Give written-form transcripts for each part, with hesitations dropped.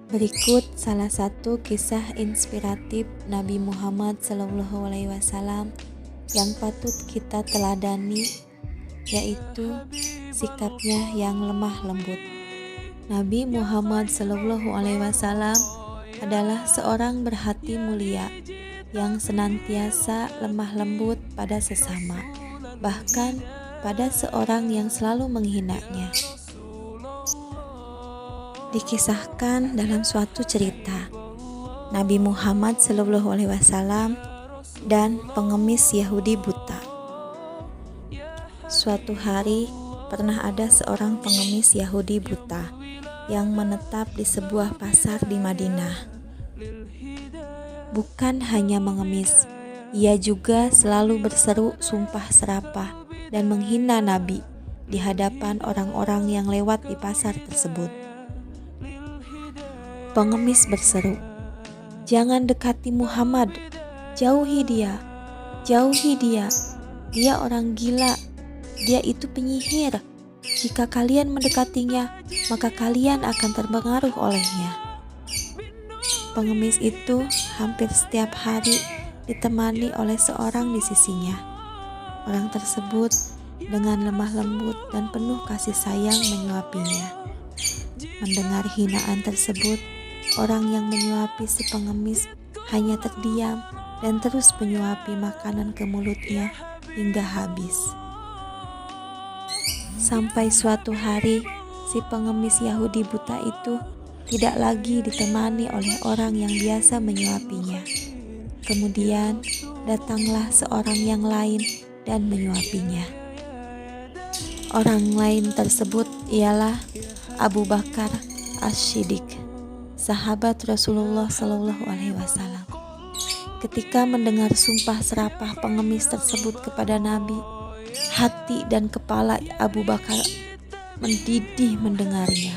Berikut salah satu kisah inspiratif Nabi Muhammad SAW yang patut kita teladani, yaitu sikapnya yang lemah lembut. Nabi Muhammad SAW adalah seorang berhati mulia yang senantiasa lemah lembut pada sesama, bahkan pada seorang yang selalu menghinanya. Dikisahkan dalam suatu cerita, Nabi Muhammad SAW dan pengemis Yahudi buta. Suatu hari pernah ada seorang pengemis Yahudi buta yang menetap di sebuah pasar di Madinah. Bukan hanya mengemis, ia juga selalu berseru sumpah serapah dan menghina Nabi di hadapan orang-orang yang lewat di pasar tersebut. Pengemis berseru, "Jangan dekati Muhammad, jauhi dia, dia orang gila, dia itu penyihir. Jika kalian mendekatinya, maka kalian akan terpengaruh olehnya." Pengemis itu hampir setiap hari ditemani oleh seorang di sisinya. Orang tersebut dengan lemah lembut dan penuh kasih sayang menyuapinya. Mendengar hinaan tersebut, orang yang menyuapi si pengemis hanya terdiam dan terus menyuapi makanan ke mulutnya hingga habis. Sampai suatu hari, si pengemis Yahudi buta itu tidak lagi ditemani oleh orang yang biasa menyuapinya. Kemudian datanglah seorang yang lain dan menyuapinya. Orang lain tersebut ialah Abu Bakar As-Siddiq, sahabat Rasulullah SAW. Ketika mendengar sumpah serapah pengemis tersebut kepada Nabi, hati dan kepala Abu Bakar mendidih mendengarnya.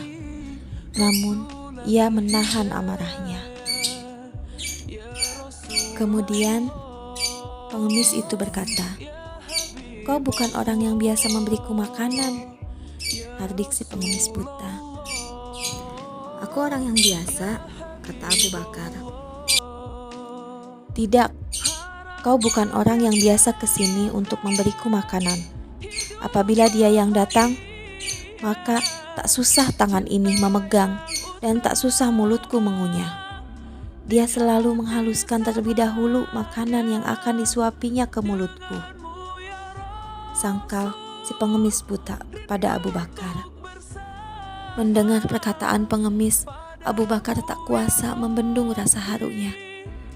Namun ia menahan amarahnya. Kemudian pengemis itu berkata, "Kau bukan orang yang biasa memberiku makanan," hardik si pengemis buta. "Aku orang yang biasa," kata Abu Bakar. "Tidak, kau bukan orang yang biasa kesini untuk memberiku makanan. Apabila dia yang datang, maka tak susah tangan ini memegang dan tak susah mulutku mengunyah. Dia selalu menghaluskan terlebih dahulu makanan yang akan disuapinya ke mulutku," sangkal si pengemis buta kepada Abu Bakar. Mendengar perkataan pengemis, Abu Bakar tak kuasa membendung rasa harunya.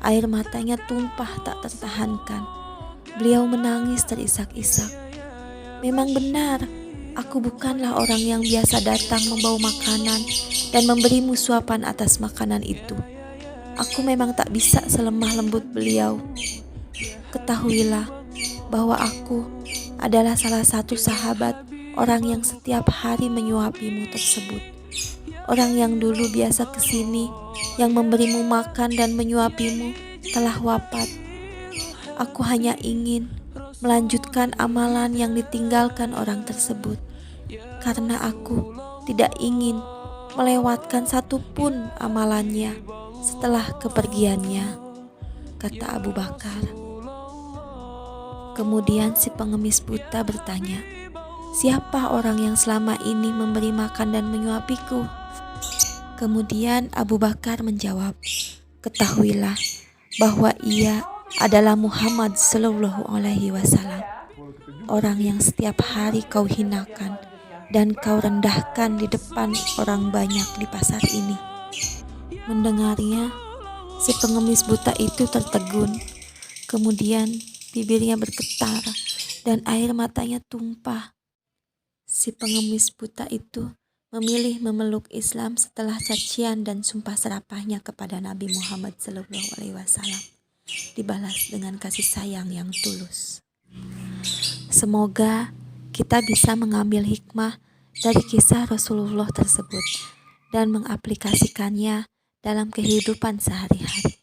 Air matanya tumpah tak tertahankan. Beliau menangis terisak-isak. "Memang benar, aku bukanlah orang yang biasa datang membawa makanan dan memberimu suapan atas makanan itu. Aku memang tak bisa selemah lembut beliau. Ketahuilah bahwa aku adalah salah satu sahabat orang yang setiap hari menyuapimu tersebut. Orang yang dulu biasa kesini, yang memberimu makan dan menyuapimu, telah wafat. Aku hanya ingin melanjutkan amalan yang ditinggalkan orang tersebut, karena aku tidak ingin melewatkan satupun amalannya setelah kepergiannya," kata Abu Bakar. Kemudian si pengemis buta bertanya, "Siapa orang yang selama ini memberi makan dan menyuapiku?" Kemudian Abu Bakar menjawab, "Ketahuilah bahwa ia adalah Muhammad SAW, orang yang setiap hari kau hinakan dan kau rendahkan di depan orang banyak di pasar ini." Mendengarnya, si pengemis buta itu tertegun. Kemudian bibirnya bergetar dan air matanya tumpah. Si pengemis buta itu memilih memeluk Islam setelah cacian dan sumpah serapahnya kepada Nabi Muhammad SAW dibalas dengan kasih sayang yang tulus. Semoga kita bisa mengambil hikmah dari kisah Rasulullah tersebut dan mengaplikasikannya dalam kehidupan sehari-hari.